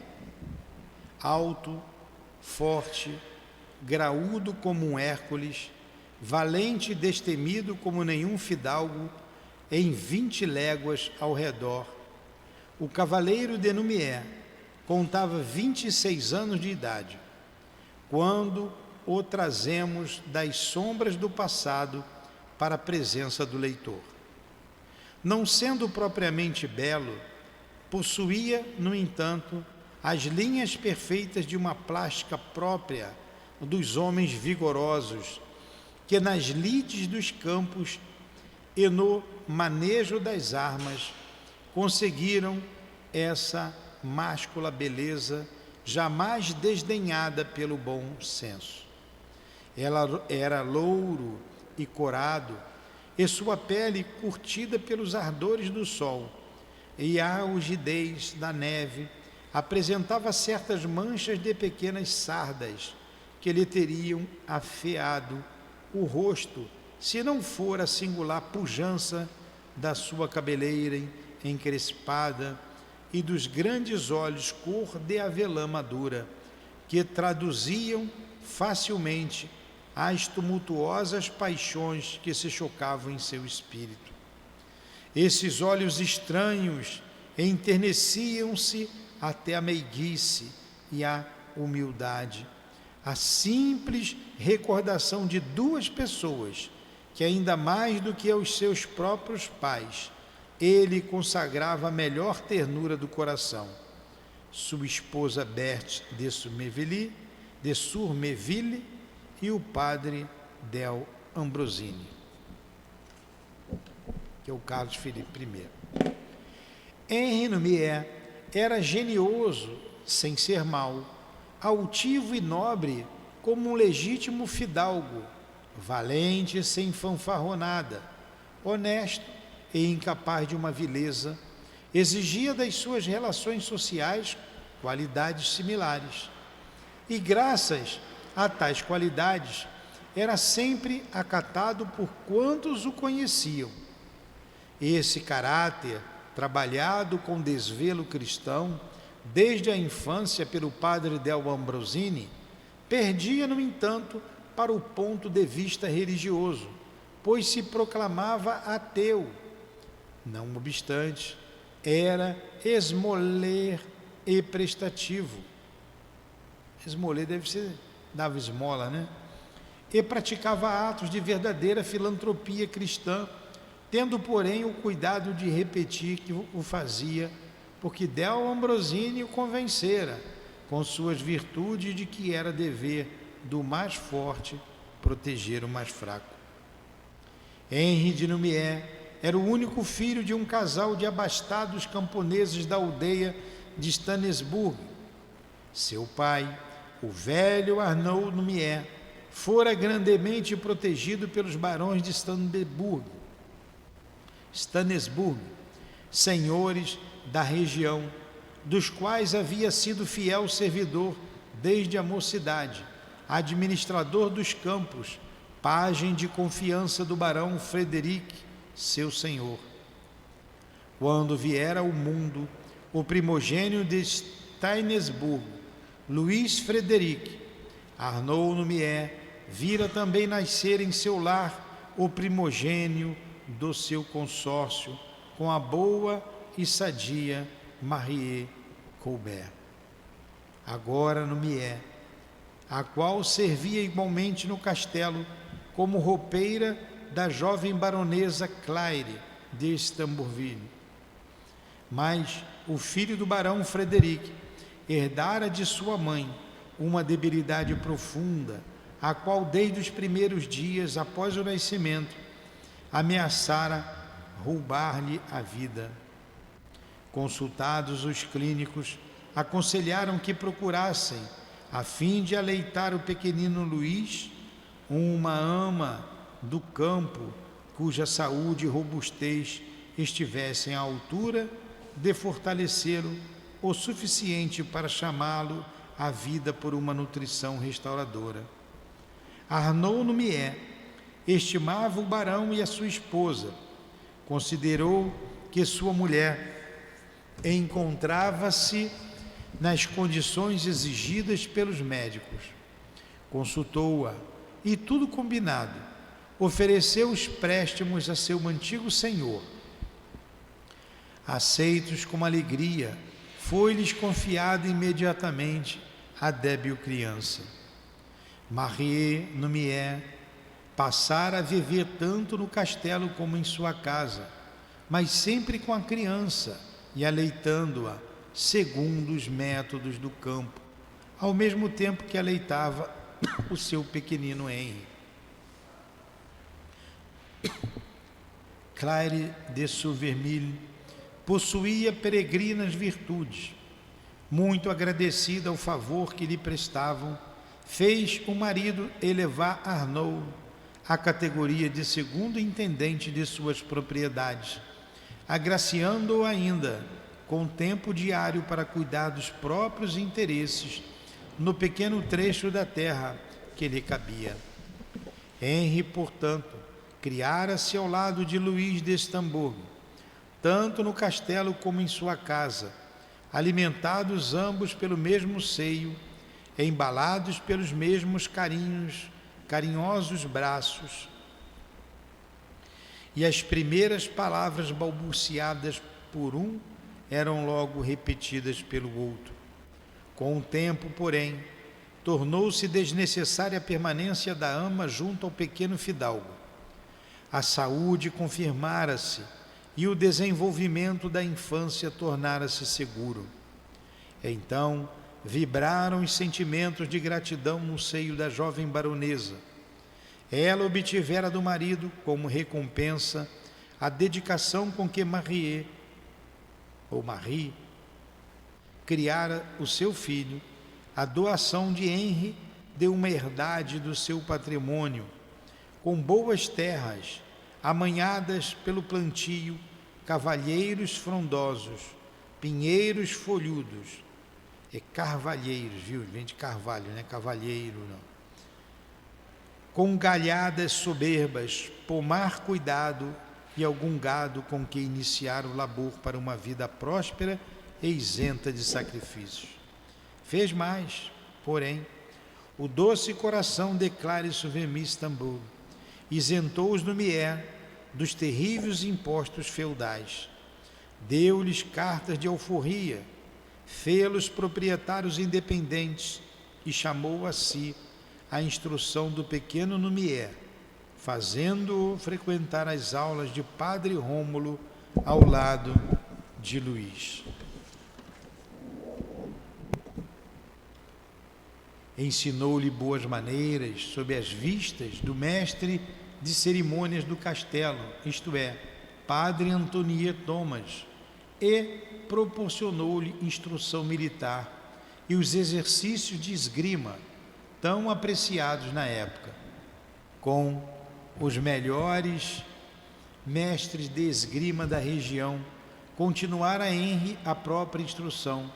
Alto, forte, graúdo como um Hércules, valente e destemido como nenhum fidalgo em 20 léguas ao redor. O cavaleiro de Lumière contava 26 anos de idade, quando o trazemos das sombras do passado para a presença do leitor. Não sendo propriamente belo, possuía, no entanto, as linhas perfeitas de uma plástica própria dos homens vigorosos, que nas lides dos campos e no manejo das armas conseguiram essa máscula beleza jamais desdenhada pelo bom senso. Ela era louro e corado, e sua pele curtida pelos ardores do sol e a algidez da neve apresentava certas manchas de pequenas sardas que lhe teriam afeado o rosto, se não for a singular pujança da sua cabeleira encrespada e dos grandes olhos cor de avelã madura, que traduziam facilmente as tumultuosas paixões que se chocavam em seu espírito. Esses olhos estranhos enterneciam-se até a meiguice e a humildade. A simples recordação de 2 pessoas, que ainda mais do que aos seus próprios pais, ele consagrava a melhor ternura do coração. Sua esposa Berthe de Surmeville e o padre Del Ambrosini, que é o Carlos Felipe I. Henry Lumière era genioso, sem ser mau, altivo e nobre como um legítimo fidalgo, valente sem fanfarronada, honesto e incapaz de uma vileza, exigia das suas relações sociais qualidades similares. E graças a tais qualidades, era sempre acatado por quantos o conheciam. Esse caráter, trabalhado com desvelo cristão, desde a infância pelo padre Del Ambrosini, perdia, no entanto, para o ponto de vista religioso, pois se proclamava ateu. Não obstante, era esmoler e prestativo. Esmoler deve ser, dava esmola, né? E praticava atos de verdadeira filantropia cristã, tendo, porém, o cuidado de repetir que o fazia, porque Del Ambrosini o convencera, com suas virtudes, de que era dever do mais forte proteger o mais fraco. Henry de Lumière era o único filho de um casal de abastados camponeses da aldeia de Stanisburg. Seu pai, o velho Arnaud Lumière, fora grandemente protegido pelos barões de Stanisburg, senhores da região, dos quais havia sido fiel servidor desde a mocidade, administrador dos campos, pajem de confiança do barão Frederic, seu senhor. Quando vier ao mundo o primogênio de Steinesburgo, Luís Frederic, Arnaud Lumière vira também nascer em seu lar o primogênio do seu consórcio, com a boa e sadia Marie Colbert. Agora Lumière, a qual servia igualmente no castelo como roupeira da jovem baronesa Claire de Estambourville. Mas o filho do barão Frederic herdara de sua mãe uma debilidade profunda, a qual desde os primeiros dias após o nascimento ameaçara roubar-lhe a vida. Consultados os clínicos, aconselharam que procurassem, a fim de aleitar o pequenino Luís, uma ama do campo cuja saúde e robustez estivessem à altura de fortalecê-lo o suficiente para chamá-lo à vida por uma nutrição restauradora. Arnaud Lumière estimava o barão e a sua esposa, considerou que sua mulher encontrava-se nas condições exigidas pelos médicos. Consultou-a e, tudo combinado, ofereceu os préstimos a seu antigo senhor. Aceitos com alegria, foi-lhes confiado imediatamente a débil criança. Marie Lumière passara a viver tanto no castelo como em sua casa, mas sempre com a criança e aleitando-a segundo os métodos do campo, ao mesmo tempo que aleitava o seu pequenino Henri. Claire de Souvermille possuía peregrinas virtudes. Muito agradecida ao favor que lhe prestavam, fez o marido elevar Arnaud à categoria de segundo intendente de suas propriedades, agraciando-o ainda com tempo diário para cuidar dos próprios interesses no pequeno trecho da terra que lhe cabia. Henri, portanto, criara-se ao lado de Luís de Estamburgo, tanto no castelo como em sua casa, alimentados ambos pelo mesmo seio, embalados pelos mesmos carinhosos braços, e as primeiras palavras balbuciadas por um eram logo repetidas pelo outro. Com o tempo, porém, tornou-se desnecessária a permanência da ama junto ao pequeno fidalgo. A saúde confirmara-se e o desenvolvimento da infância tornara-se seguro. Então, vibraram os sentimentos de gratidão no seio da jovem baronesa. Ela obtivera do marido, como recompensa, a dedicação com que Marie criara o seu filho, a doação de Henri de uma herdade do seu patrimônio, com boas terras, amanhadas pelo plantio, cavalheiros frondosos, pinheiros folhudos, e carvalheiros, viu? Vem de carvalho, não é cavalheiro, não. Com galhadas soberbas, pomar cuidado e algum gado com que iniciar o labor para uma vida próspera e isenta de sacrifícios. Fez mais, porém, o doce coração de Claire Souvermille Estamburgo isentou os Lumière dos terríveis impostos feudais, deu-lhes cartas de alforria, fê-los proprietários independentes e chamou a si a instrução do pequeno Lumière, fazendo-o frequentar as aulas de Padre Rômulo ao lado de Luís. Ensinou-lhe boas maneiras sob as vistas do mestre de cerimônias do castelo, isto é, Padre Antonie Thomas, e proporcionou-lhe instrução militar e os exercícios de esgrima tão apreciados na época. Com os melhores mestres de esgrima da região, continuara Henri a própria instrução,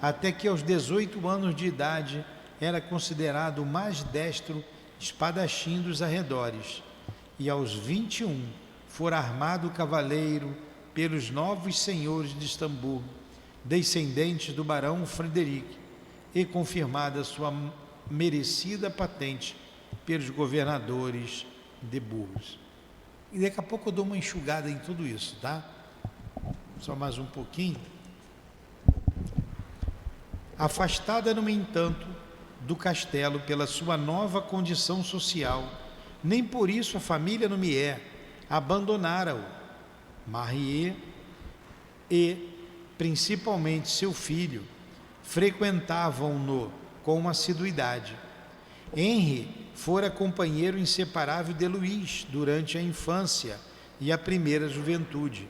até que aos 18 anos de idade era considerado o mais destro espadachim dos arredores, e aos 21 fora armado cavaleiro pelos novos senhores de Istambul, descendentes do barão Frederico, e confirmada sua merecida patente pelos governadores de Burgos. E daqui a pouco eu dou uma enxugada em tudo isso, tá? Só mais um pouquinho. Afastada, no entanto, do castelo pela sua nova condição social, nem por isso a família Lumière abandonara-o. Marie e, principalmente, seu filho frequentavam-no com assiduidade. Henri fora companheiro inseparável de Luís durante a infância e a primeira juventude,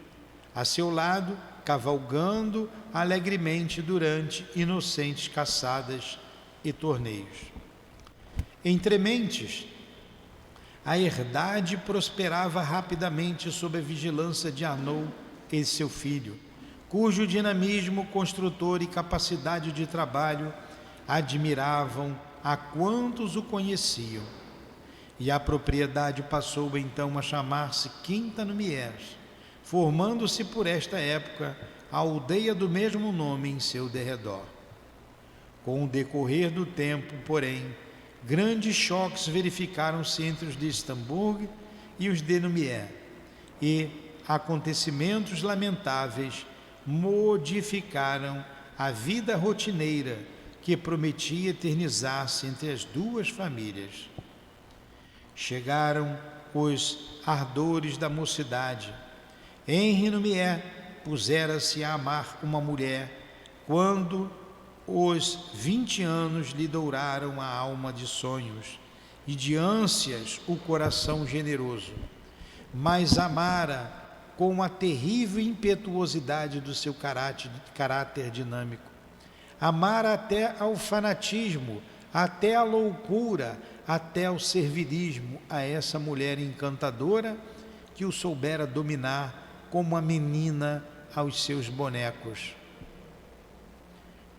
a seu lado, cavalgando alegremente durante inocentes caçadas e torneios. Entre mentes, a herdade prosperava rapidamente sob a vigilância de Arnaud e seu filho, cujo dinamismo construtor e capacidade de trabalho admiravam a quantos o conheciam. E a propriedade passou então a chamar-se Quinta Lumière, formando-se por esta época a aldeia do mesmo nome em seu derredor. Com o decorrer do tempo, porém, grandes choques verificaram-se entre os de Istambul e os de Lumière, e acontecimentos lamentáveis modificaram a vida rotineira que prometia eternizar-se entre as duas famílias. Chegaram os ardores da mocidade. Henri Lumière pusera-se a amar uma mulher quando os 20 anos lhe douraram a alma de sonhos e de ânsias o coração generoso, mas amara com a terrível impetuosidade do seu caráter dinâmico. Amara até ao fanatismo, até a loucura, até ao servilismo a essa mulher encantadora que o soubera dominar como a menina aos seus bonecos.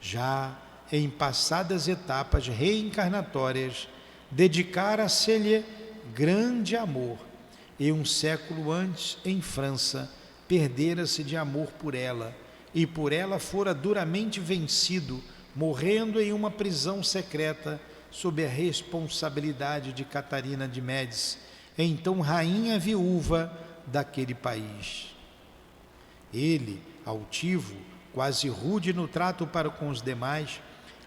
Já em passadas etapas reencarnatórias, dedicara-se-lhe grande amor, e um século antes, em França, perdera-se de amor por ela, e por ela fora duramente vencido, morrendo em uma prisão secreta sob a responsabilidade de Catarina de Médici, então rainha viúva daquele país. Ele, altivo, quase rude no trato para com os demais,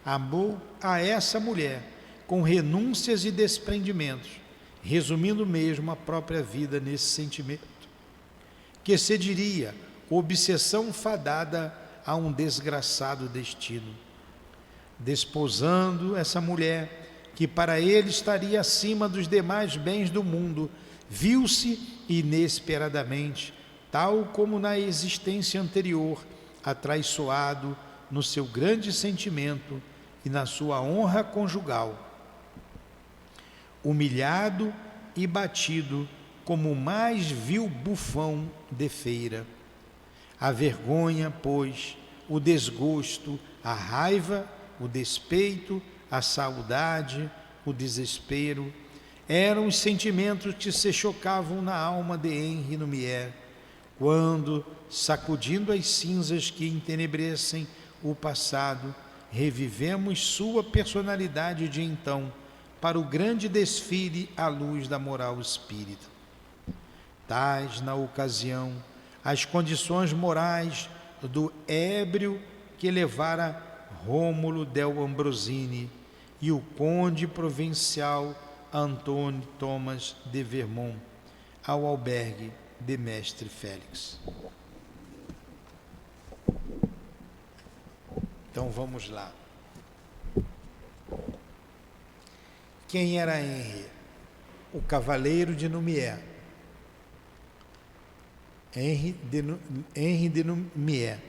amou a essa mulher com renúncias e desprendimentos, resumindo mesmo a própria vida nesse sentimento, que se diria obsessão fadada a um desgraçado destino. Desposando essa mulher, que para ele estaria acima dos demais bens do mundo, viu-se inesperadamente, tal como na existência anterior, atraiçoado no seu grande sentimento e na sua honra conjugal, humilhado e batido como o mais vil bufão de feira. A vergonha, pois, o desgosto, a raiva, o despeito, a saudade, o desespero, eram os sentimentos que se chocavam na alma de Henri Lumière, quando, sacudindo as cinzas que entenebrecem o passado, revivemos sua personalidade de então, para o grande desfile à luz da moral espírita. Tais, na ocasião, as condições morais do ébrio que levara Rômulo del Ambrosini e o conde provincial Antônio Thomas de Vermont ao albergue de Mestre Félix. Então vamos lá. Quem era Henri? O cavaleiro de Lumière. Henri de Lumière.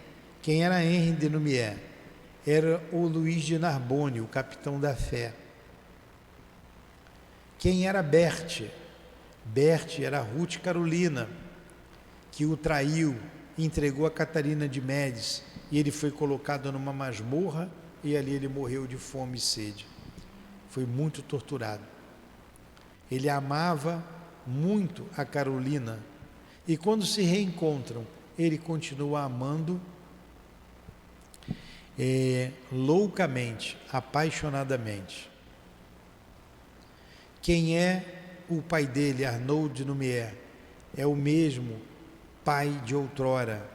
Quem era Henri de Lumière? Era o Luís de Narbonne, o capitão da fé. Quem era Berthe? Berthe era Ruth Carolina, que o traiu, entregou a Catarina de Médici, e ele foi colocado numa masmorra, e ali ele morreu de fome e sede. foi muito torturado. Ele amava muito a Carolina e quando se reencontram, ele continua amando loucamente, apaixonadamente. Quem é o pai dele, Arnaud de Nouméa? É o mesmo pai de outrora,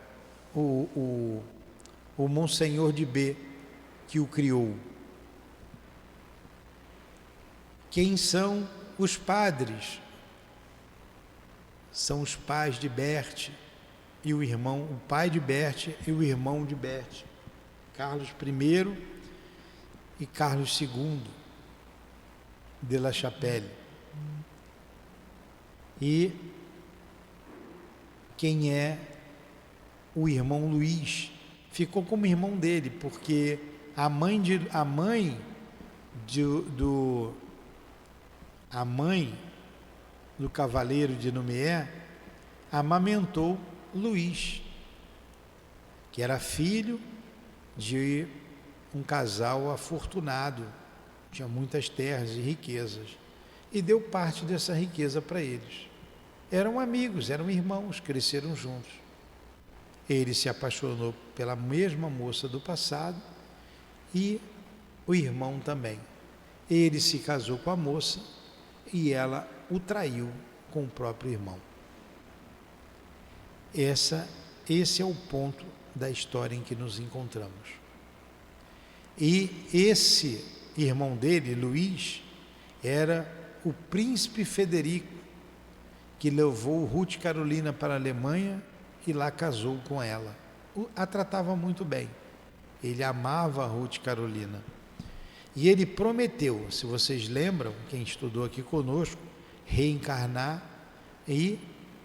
o Monsenhor de B, que o criou. Quem são os padres? São os pais de Berthe e o irmão, o pai de Berthe e o irmão de Berthe, Carlos I e Carlos II de La Chapelle. E quem é o irmão Luís? Ficou como irmão dele, porque a mãe do cavaleiro de Nouméa amamentou Luís, que era filho de um casal afortunado, tinha muitas terras e riquezas, e deu parte dessa riqueza para eles. Eram amigos, eram irmãos, cresceram juntos. Ele se apaixonou pela mesma moça do passado e o irmão também. Ele se casou com a moça e ela o traiu com o próprio irmão. Esse é o ponto da história em que nos encontramos. E esse irmão dele, Luís, era o príncipe Federico, que levou Ruth Carolina para a Alemanha e lá casou com ela. A tratava muito bem. Ele amava a Ruth Carolina. E ele prometeu, se vocês lembram, quem estudou aqui conosco, reencarnar e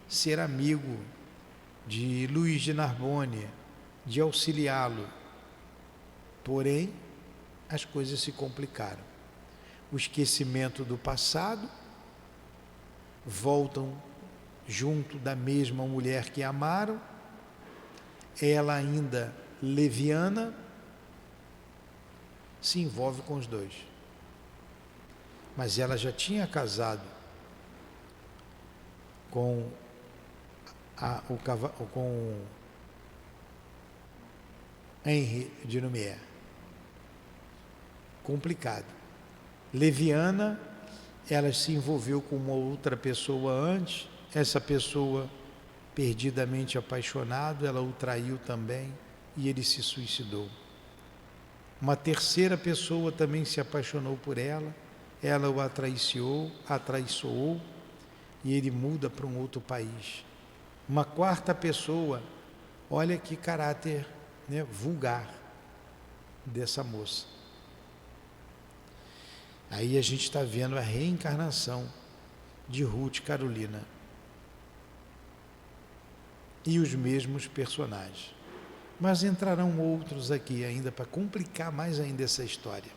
ser amigo de Luís de Narbonne, de auxiliá-lo. Porém, as coisas se complicaram. O esquecimento do passado, voltam junto da mesma mulher que amaram, ela ainda leviana, se envolve com os dois. Mas ela já tinha casado com Henri de Nouméa. Complicado. Leviana, ela se envolveu com uma outra pessoa antes, essa pessoa, perdidamente apaixonado, ela o traiu também e ele se suicidou. Uma terceira pessoa também se apaixonou por ela o atraiçoou e ele muda para um outro país. Uma quarta pessoa, olha que caráter, né, vulgar dessa moça. Aí a gente está vendo a reencarnação de Ruth Carolina e os mesmos personagens. Mas entrarão outros aqui ainda para complicar mais ainda essa história.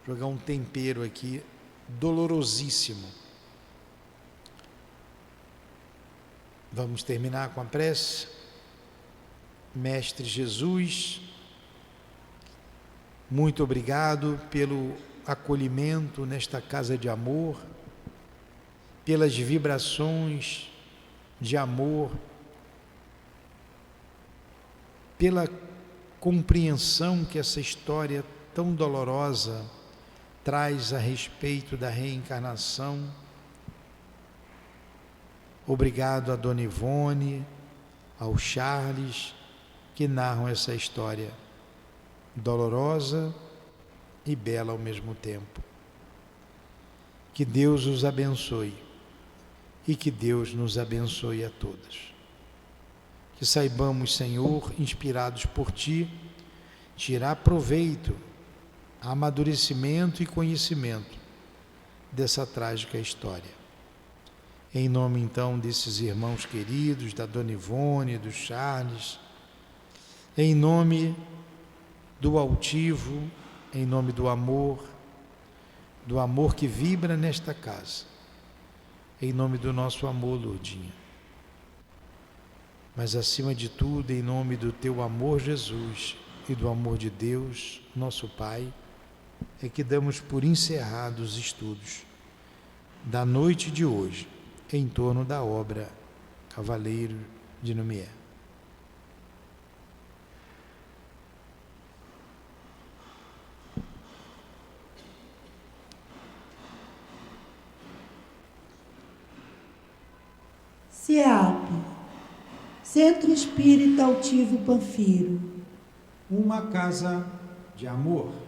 Jogar um tempero aqui dolorosíssimo. Vamos terminar com a prece. Mestre Jesus, muito obrigado pelo acolhimento nesta casa de amor, pelas vibrações de amor, pela compreensão que essa história tão dolorosa traz a respeito da reencarnação. Obrigado a Dona Ivone, ao Charles, que narram essa história dolorosa e bela ao mesmo tempo. Que Deus os abençoe e que Deus nos abençoe a todos. Que saibamos, Senhor, inspirados por Ti, tirar proveito, amadurecimento e conhecimento dessa trágica história. Em nome, então, desses irmãos queridos, da Dona Ivone, do Charles, em nome do altivo, em nome do amor que vibra nesta casa, em nome do nosso amor, Lourdinha. Mas, acima de tudo, em nome do Teu amor, Jesus, e do amor de Deus, nosso Pai, é que damos por encerrados os estudos da noite de hoje em torno da obra Cavaleiro de Lumière. CEAP, Centro Espírita Altivo Panfiro. Uma casa de amor.